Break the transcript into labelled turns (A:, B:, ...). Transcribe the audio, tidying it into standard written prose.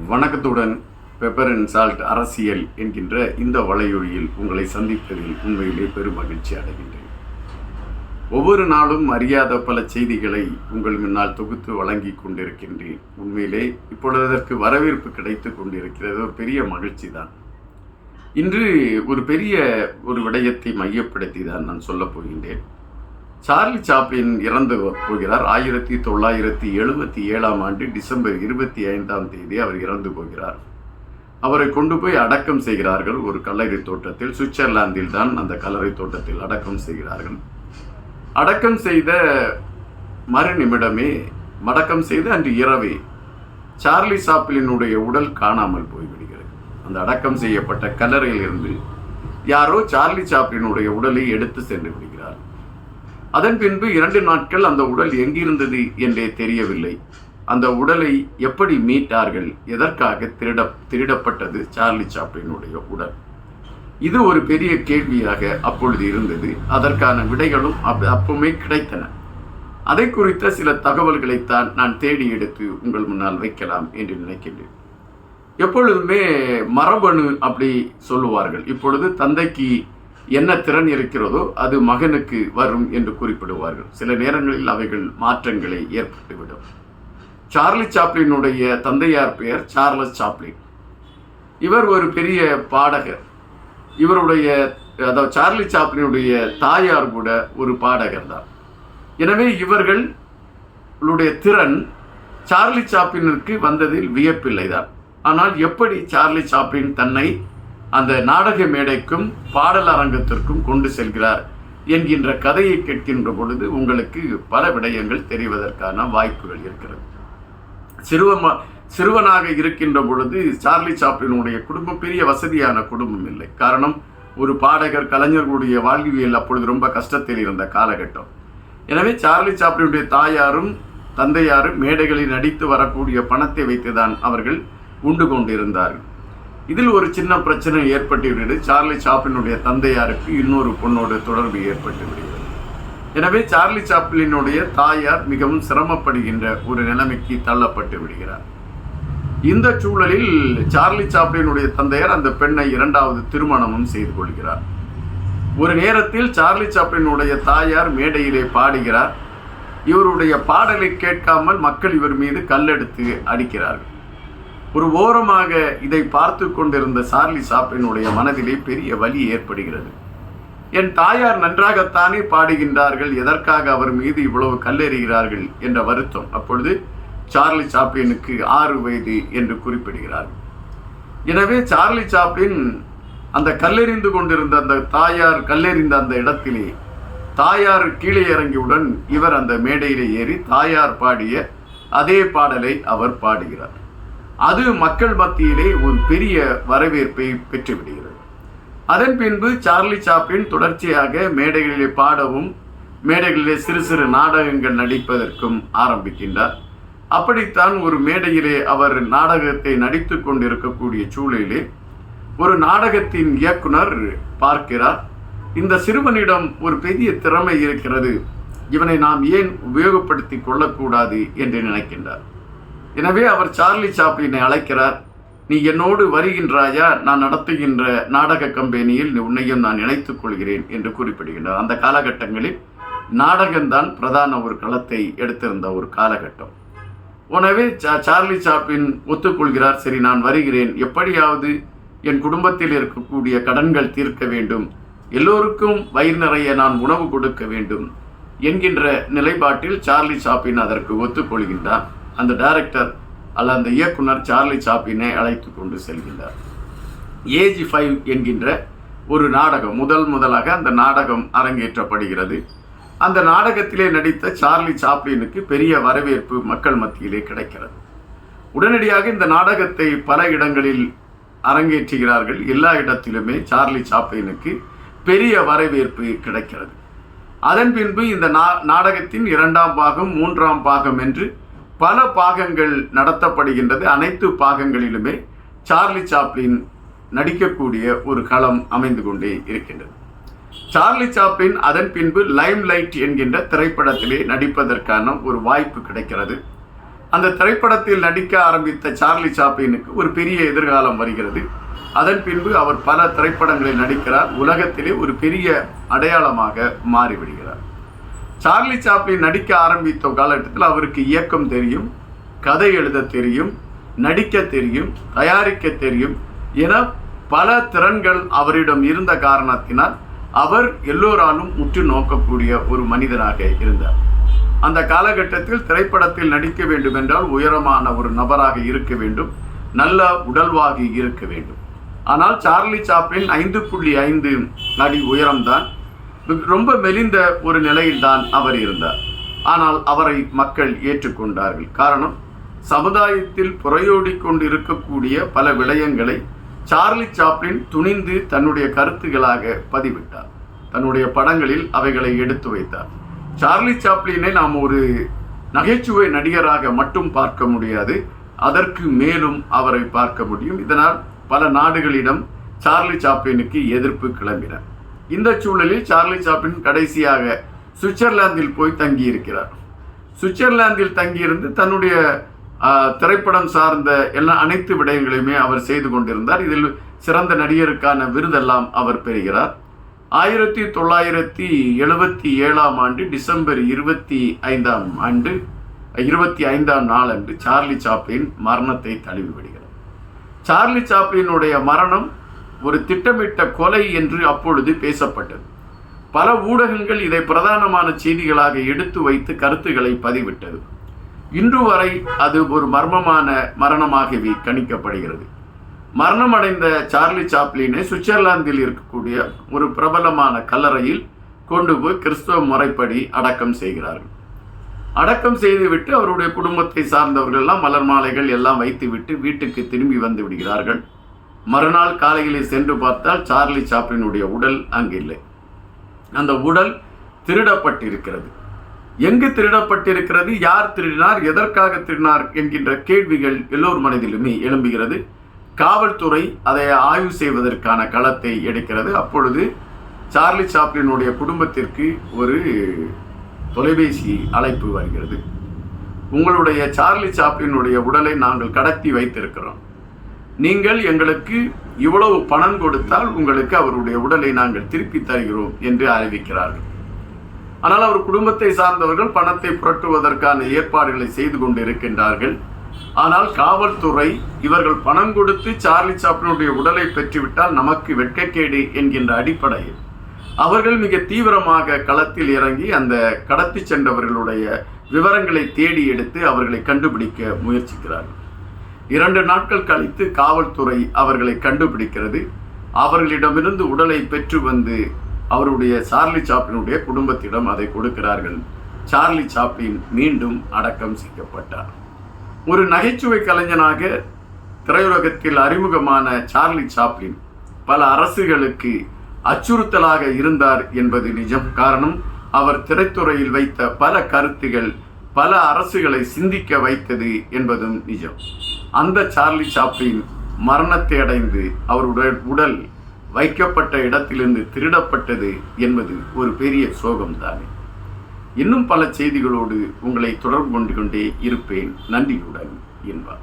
A: வணக்கத்துடன் pepper and salt அரசியல் என்கின்ற இந்த வலையொலியில் உங்களை சந்திப்பதில் உண்மையிலே பெருமகிழ்ச்சி அடைகின்றேன். ஒவ்வொரு நாளும் அறியாத பல செய்திகளை உங்கள் முன்னால் தொகுத்து வழங்கி கொண்டிருக்கின்றேன். உண்மையிலே இப்பொழுது அதற்கு வரவேற்பு கிடைத்து கொண்டிருக்கிறது. ஒரு பெரிய மகிழ்ச்சி தான். இன்று ஒரு பெரிய விடயத்தை மையப்படுத்தி தான் நான் சொல்லப் போகின்றேன். சார்லி சாப்ளின் இறந்து போகிறார். 1977 ஆண்டு டிசம்பர் 25 அவர் இறந்து போகிறார். அவரை கொண்டு போய் அடக்கம் செய்கிறார்கள் ஒரு கல்லறை தோட்டத்தில். சுவிட்சர்லாந்தில் தான் அந்த கல்லறை தோட்டத்தில் அடக்கம் செய்கிறார்கள். அடக்கம் செய்த மறுநிமிடமே அன்று இரவே சார்லி சாப்ளினுடைய உடல் காணாமல் போய்விடுகிறது. அந்த அடக்கம் செய்யப்பட்ட கல்லறையில் இருந்து யாரோ சார்லி சாப்ளினுடைய உடலை எடுத்து சென்று விடுகிறார். அதன் பின்பு 2 நாட்கள் அந்த உடல் எங்கிருந்தது என்றே தெரியவில்லை. அந்த உடலை எப்படி மீட்டார்கள்? எதற்காக திருடப்பட்டது சார்லி சாப்ளினுடைய உடல்? இது ஒரு பெரிய கேள்வியாக அப்பொழுது இருந்தது. அதற்கான விடைகளும் அப்பவுமே கிடைத்தன. அதை குறித்த சில தகவல்களைத்தான் நான் தேடி எடுத்து உங்கள் முன்னால் வைக்கலாம் என்று நினைக்கின்றேன். எப்பொழுதுமே மரபணு அப்படி சொல்லுவார்கள். இப்பொழுது தந்தைக்கு என்ன திறன் இருக்கிறதோ அது மகனுக்கு வரும் என்று குறிப்பிடுவார்கள். சில நேரங்களில் அவைகள் மாற்றங்களை ஏற்பட்டுவிடும். சார்லி சாப்ளினுடைய தந்தையார் பெயர் சார்லஸ் சாப்ளின். இவர் ஒரு பெரிய பாடகர். சார்லி சாப்ளினுடைய தாயார் கூட ஒரு பாடகர் தான். எனவே இவர்களுடைய திறன் சார்லி சாப்ளினுக்கு வந்ததில் வியப்பில்லைதான். ஆனால் எப்படி சார்லி சாப்ளின் தன்னை அந்த நாடக மேடைக்கும் பாடல் அரங்கத்திற்கும் கொண்டு செல்கிறார் என்கின்ற கதையை கேட்கின்ற பொழுது உங்களுக்கு பல விடயங்கள் தெரிவதற்கான வாய்ப்புகள் இருக்கிறது. சிறுவனாக இருக்கின்ற பொழுது சார்லி சாப்ளினுடைய குடும்பம் பெரிய வசதியான குடும்பம் இல்லை. காரணம், ஒரு பாடகர் கலைஞர்களுடைய வாழ்வியல் அப்பொழுது ரொம்ப கஷ்டத்தில் இருந்த காலகட்டம். எனவே சார்லி சாப்ளினுடைய தாயாரும் தந்தையாரும் மேடைகளில் நடித்து வரக்கூடிய பணத்தை வைத்துதான் அவர்கள் உண்டு கொண்டிருந்தார்கள். இதில் ஒரு சின்ன பிரச்சனை ஏற்பட்டுவிடுகிறது. சார்லி சாப்ளினுடைய தந்தையாருக்கு இன்னொரு பொண்ணோடு தொடர்பு ஏற்பட்டு விடுகிறது. எனவே சார்லி சாப்ளினுடைய தாயார் மிகவும் சிரமப்படுகின்ற ஒரு நிலைமைக்கு தள்ளப்பட்டு விடுகிறார். இந்த சூழலில் சார்லி சாப்ளினுடைய தந்தையார் அந்த பெண்ணை 2வது திருமணமும் செய்து கொள்கிறார். ஒரு நேரத்தில் சார்லி சாப்ளினுடைய தாயார் மேடையிலே பாடுகிறார். இவருடைய பாடலை கேட்காமல் மக்கள் இவர் மீது கல்லெடுத்து அடிக்கிறார்கள். ஒரு ஓரமாக இதை பார்த்து கொண்டிருந்த சார்லி சாப்ளினுடைய மனதிலே பெரிய வலி ஏற்படுகிறது. என் தாயார் நன்றாகத்தானே பாடுகின்றார்கள், எதற்காக அவர் மீது இவ்வளவு கல்லெறிகிறார்கள் என்ற வருத்தம். அப்பொழுது சார்லி சாப்ளினுக்கு 6 வயது என்று குறிப்பிடுகிறார்கள். எனவே சார்லி சாப்ளின் அந்த கல்லெறிந்து கொண்டிருந்த அந்த தாயார் கல்லெறிந்த அந்த இடத்திலே தாயார் கீழே இறங்கியவுடன் இவர் அந்த மேடையிலே ஏறி தாயார் பாடிய அதே பாடலை அவர் பாடுகிறார். அது மக்கள் மத்தியிலே ஒரு பெரிய வரவேற்பை பெற்றுவிடுகிறது. அதன் பின்பு சார்லி சாப்ளின் தொடர்ச்சியாக மேடைகளிலே பாடவும் மேடைகளிலே சிறு சிறு நாடகங்கள் நடிப்பதற்கும் ஆரம்பிக்கின்றார். அப்படித்தான் ஒரு மேடையிலே அவர் நாடகத்தை நடித்து கொண்டிருக்கக்கூடிய சூழலிலே ஒரு நாடகத்தின் இயக்குனர் பார்க்கிறார். இந்த சிறுவனிடம் ஒரு பெரிய திறமை இருக்கிறது, இவனை நாம் ஏன் உபயோகப்படுத்தி கொள்ளக்கூடாது என்று நினைக்கின்றார். எனவே அவர் சார்லி சாப்ளினை அழைக்கிறார். நீ என்னோடு வருகின்றாயா? நான் நடத்துகின்ற நாடக கம்பெனியில் உன்னையும் நான் இணைத்துக் கொள்கிறேன் என்று குறிப்பிடுகின்றார். அந்த காலகட்டங்களில் நாடகம்தான் பிரதான ஒரு களத்தை எடுத்திருந்த ஒரு காலகட்டம். எனவே சார்லி சாப்ளின் ஒத்துக்கொள்கிறார். சரி, நான் வருகிறேன், எப்படியாவது என் குடும்பத்தில் இருக்கக்கூடிய கடன்கள் தீர்க்க வேண்டும், எல்லோருக்கும் வயிறு நிறைய நான் உணவு கொடுக்க வேண்டும் என்கின்ற நிலைப்பாட்டில் சார்லி சாப்ளின் அதற்கு ஒத்துக்கொள்கின்றார். அந்த டைரக்டர் அந்த இயக்குனர் சார்லி சாப்ளினை அழைத்து கொண்டு செல்கின்றார். ஏஜ் 5 என்கின்ற ஒரு நாடகம் முதலாக அந்த நாடகம் அரங்கேற்றப்படுகிறது. அந்த நாடகத்திலே நடித்த சார்லி சாப்ளினுக்கு பெரிய வரவேற்பு மக்கள் மத்தியிலே கிடைக்கிறது. உடனடியாக இந்த நாடகத்தை பல இடங்களில் அரங்கேற்றுகிறார்கள். எல்லா இடத்திலுமே சார்லி சாப்ளினுக்கு பெரிய வரவேற்பு கிடைக்கிறது. அதன் பின்பு இந்த நாடகத்தின் 2ஆம் பாகம் 3ஆம் பாகம் என்று பல பாகங்கள் நடத்தப்படுகின்றது. அனைத்து பாகங்களிலுமே சார்லி சாப்ளின் நடிக்கக்கூடிய ஒரு களம் அமைந்து கொண்டே இருக்கின்றது. சார்லி சாப்ளின் அதன் பின்பு லைம் லைட் என்கின்ற திரைப்படத்திலே நடிப்பதற்கான ஒரு வாய்ப்பு கிடைக்கிறது. அந்த திரைப்படத்தில் நடிக்க ஆரம்பித்த சார்லி சாப்ளினுக்கு ஒரு பெரிய எதிர்காலம் வருகிறது. அதன் பின்பு அவர் பல திரைப்படங்களில் நடிக்கிறார். உலகத்திலே ஒரு பெரிய அடையாளமாக மாறிவிடுகிறார். சார்லி சாப்ளின் நடிக்க ஆரம்பித்த காலகட்டத்தில் அவருக்கு இயக்கம் தெரியும், கதை எழுத தெரியும், நடிக்க தெரியும், தயாரிக்க தெரியும் என பல திறன்கள் அவரிடம் இருந்த காரணத்தினால் அவர் எல்லோராலும் உற்று நோக்கக்கூடிய ஒரு மனிதனாக இருந்தார். அந்த காலகட்டத்தில் திரைப்படத்தில் நடிக்க வேண்டும் என்றால் உயரமான ஒரு நபராக இருக்க வேண்டும், நல்ல உடல்வாகி இருக்க வேண்டும். ஆனால் சார்லி சாப்ளின் 5.5 அடி உயரம்தான், ரொம்ப மெலிந்த ஒரு நிலையில்தான் அவர் இருந்தார். ஆனால் அவரை மக்கள் ஏற்றுக்கொண்டார்கள். காரணம், சமுதாயத்தில் புறையோடி கொண்டு இருக்கக்கூடிய பல விடயங்களை சார்லி சாப்ளின் துணிந்து தன்னுடைய கருத்துகளாக பதிவிட்டார். தன்னுடைய படங்களில் அவைகளை எடுத்து வைத்தார். சார்லி சாப்ளினை நாம் ஒரு நகைச்சுவை நடிகராக மட்டும் பார்க்க முடியாது, அதற்கு மேலும் அவரை பார்க்க முடியும். இதனால் பல நாடுகளிடம் சார்லி சாப்ளினுக்கு எதிர்ப்பு கிளம்பின. இந்த சூழலில் சார்லி சாப்ளின் கடைசியாக சுவிட்சர்லாந்தில் போய் தங்கியிருக்கிறார். சுவிட்சர்லாந்தில் தங்கியிருந்து தன்னுடைய திரைப்படம் சார்ந்த அனைத்து விடயங்களையுமே அவர் செய்து கொண்டிருந்தார். இதில் சிறந்த நடிகருக்கான விருதெல்லாம் அவர் பெறுகிறார். 1977 ஆண்டு டிசம்பர் 25ஆம் நாளன்று சார்லி சாப்ளின் மரணத்தை தழுவிவிடுகிறார். சார்லி சாப்ளினுடைய மரணம் ஒரு திட்டமிட்ட கொலை என்று அப்பொழுது பேசப்பட்டது. பல ஊடகங்கள் இதை பிரதானமான செய்திகளாக எடுத்து வைத்து கருத்துக்களை பதிவிட்டது. இன்று வரை அது ஒரு மர்மமான மரணமாகவே கணிக்கப்படுகிறது. மரணமடைந்த சார்லி சாப்ளினை சுவிட்சர்லாந்தில் இருக்கக்கூடிய ஒரு பிரபலமான கல்லறையில் கொண்டு போய் கிறிஸ்தவ முறைப்படி அடக்கம் செய்கிறார்கள். அடக்கம் செய்துவிட்டு அவருடைய குடும்பத்தை சார்ந்தவர்கள் எல்லாம் மலர் மாலைகள் எல்லாம் வைத்துவிட்டு வீட்டுக்கு திரும்பி வந்து விடுகிறார்கள். மறுநாள் காலையிலே சென்று பார்த்தால் சார்லி சாப்ளினுடைய உடல் அங்கில்லை. அந்த உடல் திருடப்பட்டிருக்கிறது. எங்கு திருடப்பட்டிருக்கிறது, யார் திருடினார், எதற்காக திருடினார் என்கின்ற கேள்விகள் எல்லோர் மனதிலுமே எழும்புகிறது. காவல்துறை அதை ஆய்வு செய்வதற்கான களத்தை எடுக்கிறது. அப்பொழுது சார்லி சாப்ளினுடைய குடும்பத்திற்கு ஒரு தொலைபேசி அழைப்பு வருகிறது. உங்களுடைய சார்லி சாப்ளினுடைய உடலை நாங்கள் கடத்தி வைத்திருக்கிறோம், நீங்கள் எங்களுக்கு இவ்வளவு பணம் கொடுத்தால் உங்களுக்கு அவருடைய உடலை நாங்கள் திருப்பி தருகிறோம் என்று அறிவிக்கிறார்கள். ஆனால் அவர் குடும்பத்தை சார்ந்தவர்கள் பணத்தை புரட்டுவதற்கான ஏற்பாடுகளை செய்து கொண்டு இருக்கின்றார்கள். ஆனால் காவல்துறை இவர்கள் பணம் கொடுத்து சார்லி சாப்ளினுடைய உடலை பெற்றுவிட்டால் நமக்கு வெட்கக்கேடு என்கின்ற அடிப்படையில் அவர்கள் மிக தீவிரமாக களத்தில் இறங்கி அந்த கடத்தி சென்றவர்களுடைய விவரங்களை தேடி எடுத்து அவர்களை கண்டுபிடிக்க முயற்சிக்கிறார்கள். 2 நாட்கள் கழித்து காவல்துறை அவர்களை கண்டுபிடிக்கிறது. அவர்களிடமிருந்து உடலை பெற்று வந்து அவருடைய சார்லி சாப்ளினுடைய குடும்பத்திடம் அதை கொடுக்கிறார்கள். சார்லி சாப்ளின் மீண்டும் அடக்கம் செய்யப்பட்டார். ஒரு நகைச்சுவை கலைஞனாக திரையுலகத்தில் அறிமுகமான சார்லி சாப்ளின் பல அரசுகளுக்கு அச்சுறுத்தலாக இருந்தார் என்பது நிஜம். காரணம், அவர் திரைத்துறையில் வைத்த பல கருத்துகள் பல அரசுகளை சிந்திக்க வைத்தது என்பதும் நிஜம். அந்த சார்லி சாப்ளின் மரணத்தை அடைந்து அவருடைய உடல் வைக்கப்பட்ட இடத்திலிருந்து திருடப்பட்டது என்பது ஒரு பெரிய சோகம்தானே. இன்னும் பல செய்திகளோடு உங்களை தொடர்பு கொண்டு கொண்டே இருப்பேன். நன்றியுடன் என்பார்.